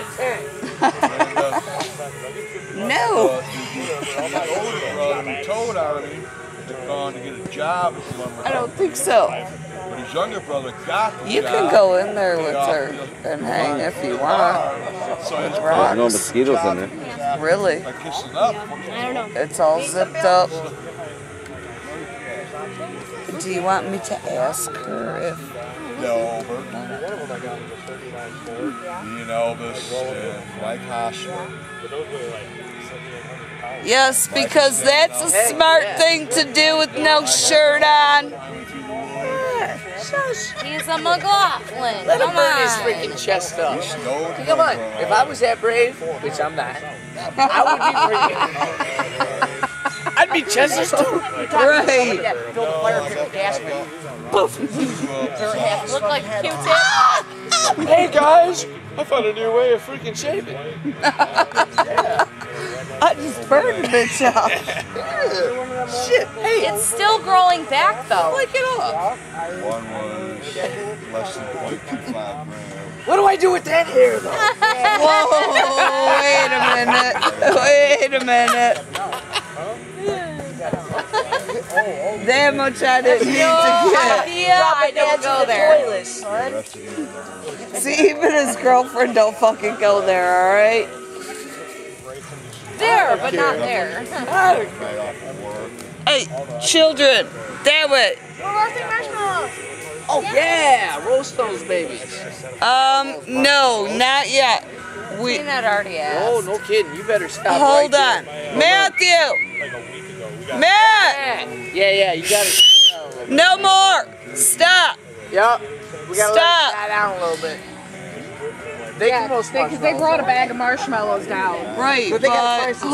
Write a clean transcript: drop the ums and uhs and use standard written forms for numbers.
out of 10. No. His older brother who told on him had gone to get a job at Plymouth. I don't think so. But his younger brother got the You job. can go in there with her and hang if you want. So his There's no mosquitoes in there. Really? by kissing up. I don't know. It's all zipped up. Do you want me to ask her if... No, Burton. Me and Elvis and Mike Hoshman. Yes, because that's a smart thing to do with no shirt on. He's a McLaughlin. Let him Come burn his on. freaking chest up. Snowed Come on. If I was that brave, which I'm not, I would be freaking. I'd be chested too. Right. Build a fire pit with gas man. Poof. Look like a Q-tip. Hey guys, I found a new way of freaking shaving. I just burned the bitch out. Shit. Hey, It's still growing back though. lick it off. One was less than 0.25 grams. What do I do with that hair though? Whoa, wait a minute. That much I didn't need to get. Yeah, I don't go there. The rest of you know. See, even his girlfriend don't fucking go there, alright? There, but not there. Right off of work. Hey, children, that way. We're roasting marshmallows. Oh yeah, roast those babies. No, not yet. Peanut already asked. Oh, no kidding. You better stop. Hold right on. there. Matthew! Matt! Yeah, you gotta. No more! Stop! Yep. We gotta let Stop. it die down a little bit. Because they brought a bag of marshmallows down. Right, But they gotta but... find some